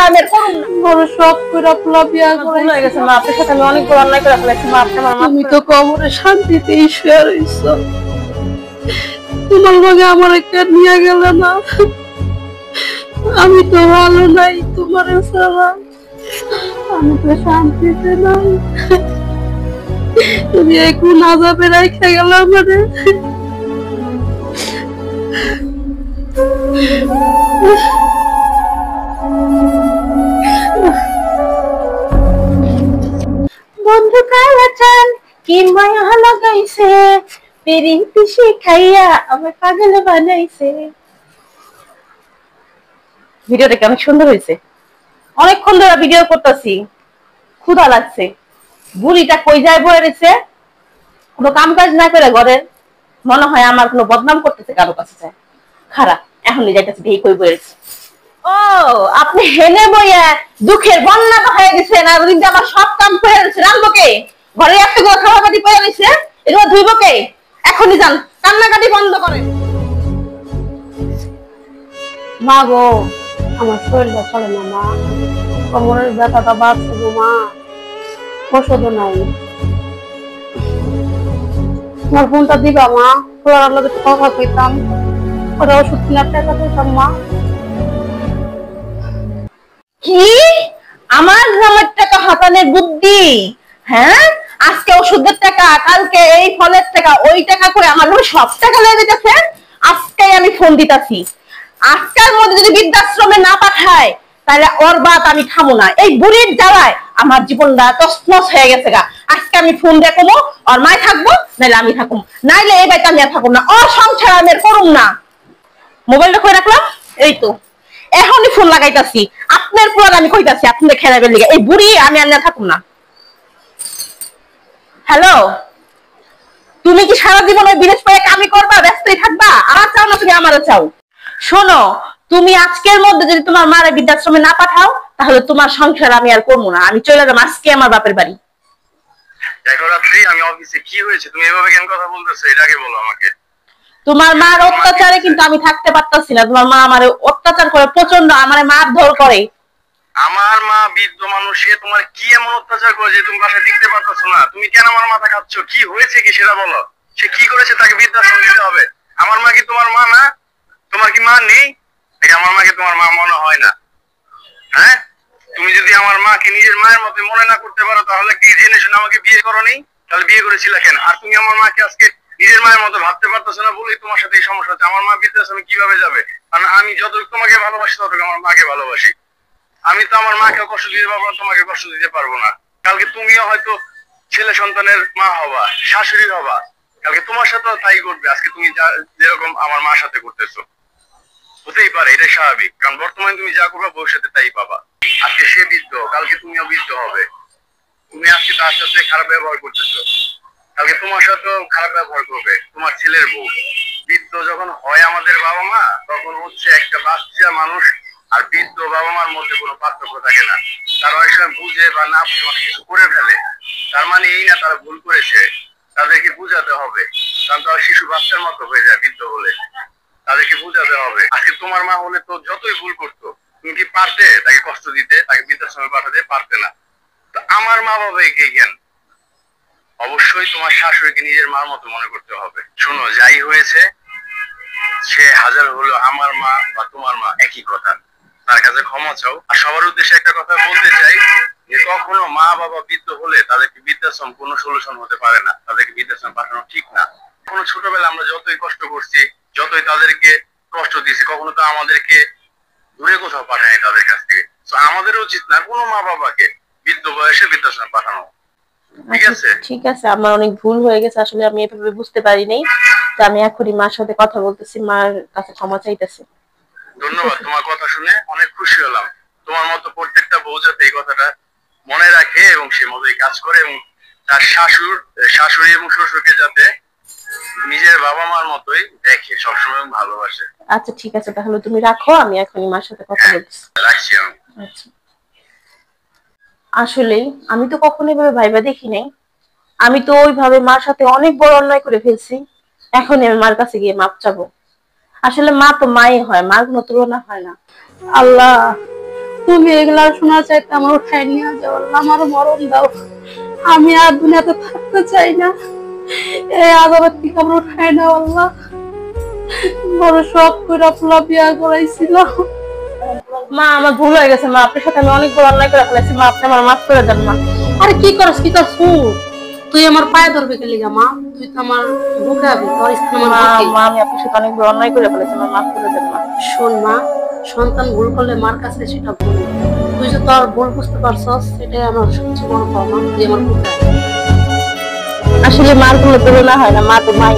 আমি আর করুম না। বড় শখ করে আপলা বিয়া করে ভুল হয়ে গেছে মা, আপনার সাথে আমি অনেক বড় অন্যায় করে ফেলেছি মা, আপনি আমার মাফ তুমি করে তো দেন। কবরে শান্তিতেই শুয়ে রইছো, তোমার লগে আমার একটা নিয়ে গেল না। আমি তো ভালো নাই তোমার ছাড়া, আমি তো শান্তিতে নাই। তুমি এখন আজাবে রাখা গেল আমারে। বন্ধু কালাচান কি মায়া লাগাইছে, পিরিতি শিখাইয়া আমার পাগল বানাইছে। ভিডিওটা কেমন সুন্দর হয়েছে, অনেকক্ষণ ধরে ভিডিও করতেছি, ক্ষুধা লাগছে। বুড়িটা কই যায় বয়ে রয়েছে, কোনো কাম কাজ না করে ঘরের, মনে হয় আমার কোনো বদনাম করতেছে কারো কাছে যায়। খারাপ, এখনই যাইতেছে এই কই বয়ে রয়েছে। ও আপনি হেনে বইয়া দুঃখের বন্যা হয়ে গেছেন, আর ওদিন আমার সব কাম করে রয়েছে। রান্নকে ঘরে এতগুলো খাওয়া কাটি পড়ে রয়েছে, এগুলো ধুইব কে? এখনই যান, কান্নাকাটি বন্ধ করেন। মা গো, আমার শরীরটা চলে না মা, কোমরের ব্যথাটা বাড়ছে গো মা, ওষুধও নাই। তোমার ফোনটা দিবা মা, খোলার লগে তো কথা কইতাম, ওটা ওষুধ কেনার টাকা দিতাম মা। কি আমার গ্রামের টাকা হাতানের বুদ্ধি? হ্যাঁ, আজকে ওষুধের টাকা, কালকে এই ফলের টাকা, ওই টাকা করে আমার ঘরে সব টাকা লেগে যেতেছে। আজকে আমি ফোন দিতাছি, আজকের মধ্যে যদি বৃদ্ধাশ্রমে না পাঠায় তাহলে ওর বাদ আমি খামো না। এই বুড়ির জ্বালায় আমার জীবনটা তছনছ হয়ে গেছে গা। আজকে আমি ফোন দিয়ে কমো, ওর মায় থাকবো, নাইলে আমি থাকুম, নাইলে এই বাড়িতে আমি আর থাকুম না, ওর সংসার আমি আর করুম না। মোবাইলটা কই রাখলাম, এই তো এখনই ফোন লাগাইতাছি। আপনার পুরো আমি কইতাছি আপনাদের খেলাবের লিগে এই বুড়ি আমি আর থাকুম না। হ্যালো, তুমি কি সারা জীবন ওই বিদেশ করে কামি করবা, ব্যস্তই থাকবা? আমার চাও না তুমি আমারও চাও? শোনো, তুমি আজকের মধ্যে যদি তোমার মারে বৃদ্ধাশ্রমে না পাঠাও তাহলে তোমার সংসার আমি আর করবো না, আমি চলে যাবো আজকে আমার বাপের বাড়ি। দেখো রাত্রি, আমি অফিসে, কি হয়েছে? তুমি এভাবে কেন কথা বলতেছো? এটা আগে বলো আমাকে। তোমার মার অত্যাচারে কিন্তু আমি থাকতে পারতাছি না, তোমার মা আমার অত্যাচার করে প্রচন্ড, আমার মারধর করে। আমার মা বৃদ্ধ মানুষ, সে তোমার কি এমন অত্যাচার করে যে তুমি বাসায় টিকতে পারতেছো না? তুমি কেন আমার মাথা খাচ্ছ? কি হয়েছে কি সেটা বলো। সে কি করেছে তাকে বৃদ্ধাশ্রম দিতে হবে? আমার মা কি তোমার মা না? তোমার কি মা নেই? আমার মাকে তোমার মা মনে হয় না? হ্যাঁ, তুমি যদি আমার মাকে নিজের মায়ের মতো মনে না করতে পারো তাহলে কি জেনে শুনে আমাকে বিয়ে করোনি? তাহলে বিয়ে করেছিলে কেন? আর তুমি আমার মাকে আজকে নিজের মায়ের মতো ভাবতে পারতেছো না বলেই তোমার সাথে এই সমস্যা হচ্ছে। আমার মা বৃদ্ধাশ্রমে কিভাবে যাবে? কারণ আমি যতটুকু তোমাকে ভালোবাসি ততটুকু আমার মাকে ভালোবাসি। আমি তো আমার মাকে কষ্ট দিতে পারবো না, তোমাকে কষ্ট দিতে পারবো না। কালকে তুমিও হয়তো ছেলে সন্তানের মা হবা, শাশুড়ি হবা, কালকে তোমার সাথেও তাই করবে। আজকে তুমি যেরকম আমার মার সাথে করতেছো, হতেই পারে, এটা স্বাভাবিক। কারণ বর্তমানে তুমি যা করবে ভবিষ্যতে তাই পাবা। আজকে সে বৃদ্ধ, কালকে তুমিও বৃদ্ধ হবে। তুমি আজকে তার সাথে খারাপ ব্যবহার করতেছো, কালকে তোমার সাথেও খারাপ ব্যবহার করবে তোমার ছেলের বউ। বৃদ্ধ যখন হয় আমাদের বাবা মা, তখন হচ্ছে একটা বাচ্চা মানুষ আর বৃদ্ধ বাবা মার মধ্যে কোনো পার্থক্য থাকে না। তারা অনেক সময় বুঝে বা না বুঝে অনেক কিছু করে ফেলে। তার মানে এই না তারা ভুল করেছে, তাদেরকে বুঝাতে হবে। কারণ তারা শিশু বাচ্চার মতো হয়ে যায় বৃদ্ধ হলে, তাদেরকে বুঝাতে হবে। আজকে তোমার মা হলে তো যতই ভুল করতো, তুমি কি পারতে তাকে কষ্ট দিতে, তাকে বৃদ্ধাশ্রমে পাঠাতে? পারতে না। তো আমার মা বাবা কে জ্ঞান, অবশ্যই তোমার শাশুড়িকে নিজের মার মতো মনে করতে হবে। শোনো, যাই হয়েছে সে হাজার হলো আমার মা বা তোমার মা, একই কথা। তার কাছে ক্ষমা চাও। আর সবার উদ্দেশ্যে একটা কথা বলতে চাই যে কখনো মা বাবা বৃদ্ধ হলে তাদেরকে বৃদ্ধাশ্রম কোনো সলিউশন হতে পারে না, তাদেরকে বৃদ্ধাশ্রম পাঠানো ঠিক না। কোনো ছোটবেলা আমরা যতই কষ্ট করছি, যতই তাদেরকে কষ্ট দিয়েছি, কখনো তো আমাদেরকে দূরে কোথাও পাঠায়নি তাদের কাছ থেকে। তো আমাদের উচিত না কোনো মা বাবাকে বৃদ্ধ বয়সে বৃদ্ধাশ্রমে পাঠানো। ঠিক আছে, ঠিক আছে, আমার অনেক ভুল হয়ে গেছে, আসলে আমি এভাবে বুঝতে পারি নাই। তো আমি এখনই মার সাথে কথা বলতেছি, মার কাছে ক্ষমা চাইতেছি। ধন্যবাদ। তোমার কথা শুনে অনেক খুশি হলাম। তোমার মতো প্রত্যেকটা বউ যাতে এই কথাটা মনে রাখে এবং সে মতোই কাজ করে, এবং তার শাশুড়ি এবং শ্বশুরকে যাতে নিজের বাবা মার মতোই দেখে সবসময় ভালোবাসে। আচ্ছা ঠিক আছে, তাহলে তুমি রাখো, আমি এখনই মার সাথে কথা বলতেছি। রাখছি আমি। আচ্ছা, আসলে আমি তো কখনো এভাবে ভাইবা দেখি নাই। আমি তো ওইভাবে মার সাথে অনেক বড় অন্যায় করে ফেলছি। এখন আমি মার কাছে গিয়ে মাপ চাবো। আসলে মা তো মাই হয়, মার কোনো তুলনা হয় না। আল্লাহ, তুমি এগুলা শোনা চাইতে আমার উঠাই নিয়ে যাও আল্লাহ, আমার মরণ দাও। আমি আর দুনিয়াতে থাকতে চাই না, এই আদালত থেকে আমার উঠাই নাও আল্লাহ। বড় শখ করে ফুলা বিয়া করাইছিল। মা আমার ভুল হয়ে গেছে মা, আপনার সাথে আমি অনেক বড় অন্যায় করে ফেলেছি মা, আপনি আমার মাফ করে দেন মা। আরে কি করছ তুই আমার পায়ে ধরবে কে লিগা মা? তুই তো আমার বুকে আবি, তোর স্থান আমার বুকে। মা আমি আপনার সাথে অনেক বড় অন্যায় করে ফেলেছি মা, মাফ করে দেন মা। শোন মা, সন্তান ভুল করলে মার কাছে সেটা ভুল, তুই যে তোর ভুল বুঝতে পারছস সেটাই আমার সবচেয়ে বড় পাওনা। তুই আমার বুকে আবি। আসলে মার কোনো তুলনা হয় না, মা তো মাই।